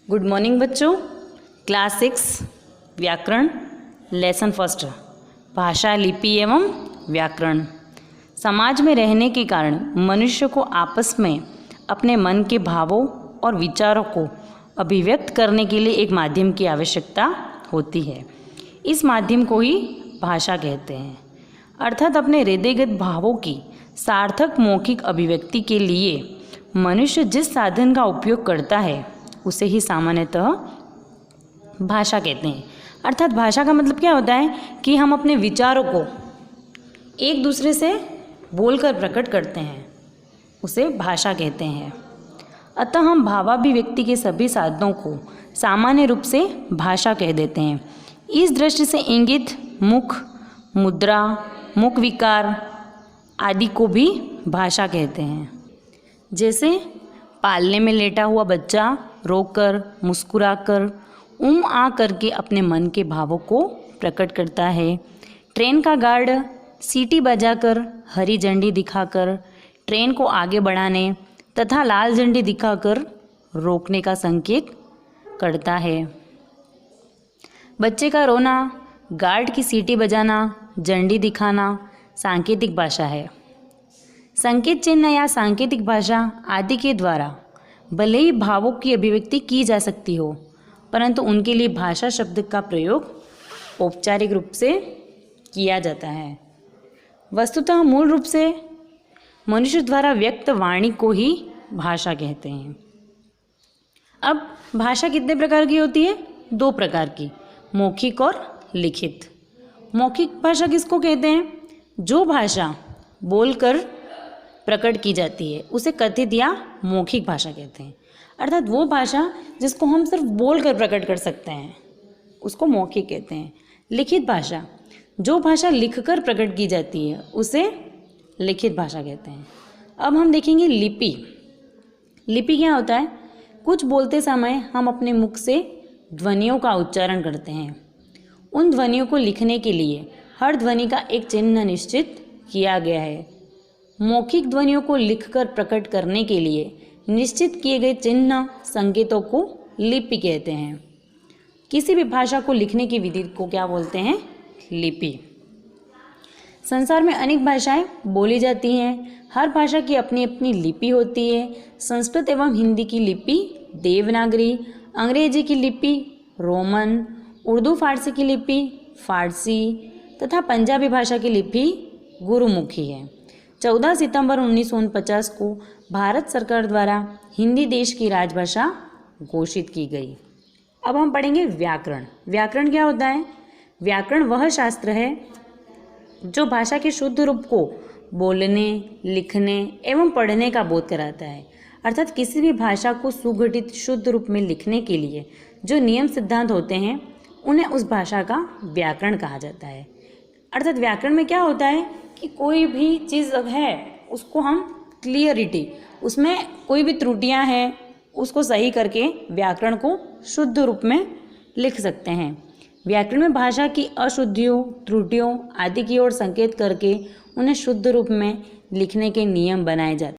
Good morning बच्चों। Class 6 व्याकरण lesson first भाषा लिपि एवं व्याकरण। समाज में रहने के कारण मनुष्य को आपस में अपने मन के भावों और विचारों को अभिव्यक्त करने के लिए एक माध्यम की आवश्यकता होती है। इस माध्यम को ही भाषा कहते हैं। अर्थात अपने हृदयगत भावों की सार्थक मौखिक अभिव्यक्ति के लिए मनुष्य जिस साधन का उपयोग करता है उसे ही सामान्यतः भाषा कहते हैं। अर्थात भाषा का मतलब क्या होता है कि हम अपने विचारों को एक दूसरे से बोलकर प्रकट करते हैं, उसे भाषा कहते हैं। अतः हम भावाभिव्यक्ति के सभी साधनों को सामान्य रूप से भाषा कह देते हैं। इस दृष्टि से इंगित, मुख, मुद्रा, मुख विकार आदि को भी भाषा कहते हैं। जैसे पालने में लेटा हुआ बच्चा रोकर, मुस्कुराकर, आ करके अपने मन के भावों को प्रकट करता है। ट्रेन का गार्ड सीटी बजाकर, हरी झंडी दिखाकर ट्रेन को आगे बढ़ाने तथा लाल झंडी दिखाकर रोकने का संकेत करता है। बच्चे का रोना, गार्ड की सीटी बजाना, झंडी दिखाना सांकेतिक भाषा है। संकेत चिन्ह या सांकेतिक भाषा आदि के द्वारा भले ही भावों की अभिव्यक्ति की जा सकती हो, परंतु उनके लिए भाषा शब्द का प्रयोग औपचारिक रूप से किया जाता है। वस्तुतः मूल रूप से मनुष्य द्वारा व्यक्त वाणी को ही भाषा कहते हैं। अब भाषा कितने प्रकार की होती है? 2 प्रकार की, मौखिक और लिखित। मौखिक भाषा किसको कहते हैं? जो भाषा बोलकर प्रकट की जाती है उसे कथित या मौखिक भाषा कहते हैं। अर्थात वो भाषा जिसको हम सिर्फ बोलकर प्रकट कर सकते हैं उसको मौखिक कहते हैं। लिखित भाषा, जो भाषा लिखकर प्रकट की जाती है उसे लिखित भाषा कहते हैं। अब हम देखेंगे लिपि। लिपि क्या होता है? कुछ बोलते समय हम अपने मुख से ध्वनियों का उच्चारण करते हैं। उन ध्वनियों को लिखने के लिए हर ध्वनि का एक चिन्ह निश्चित किया गया है। मौखिक ध्वनियों को लिखकर प्रकट करने के लिए निश्चित किए गए चिन्ह संकेतों को लिपि कहते हैं। किसी भी भाषा को लिखने की विधि को क्या बोलते हैं? लिपि। संसार में अनेक भाषाएं बोली जाती हैं। हर भाषा की अपनी अपनी लिपि होती है। संस्कृत एवं हिंदी की लिपि देवनागरी, अंग्रेजी की लिपि रोमन, उर्दू फारसी की लिपि फारसी तथा पंजाबी भाषा की लिपि गुरुमुखी है। 14 सितंबर 1949 को भारत सरकार द्वारा हिंदी देश की राजभाषा घोषित की गई। अब हम पढ़ेंगे व्याकरण। व्याकरण क्या होता है? व्याकरण वह शास्त्र है जो भाषा के शुद्ध रूप को बोलने, लिखने एवं पढ़ने का बोध कराता है। अर्थात किसी भी भाषा को सुगठित शुद्ध रूप में लिखने के लिए जो नियम सिद्धांत होते हैं उन्हें उस भाषा का व्याकरण कहा जाता है। अर्थात व्याकरण में क्या होता है कि कोई भी चीज़ है उसको हम क्लियरिटी, उसमें कोई भी त्रुटियां हैं उसको सही करके व्याकरण को शुद्ध रूप में लिख सकते हैं। व्याकरण में भाषा की अशुद्धियों, त्रुटियों आदि की ओर संकेत करके उन्हें शुद्ध रूप में लिखने के नियम बनाए जाते हैं।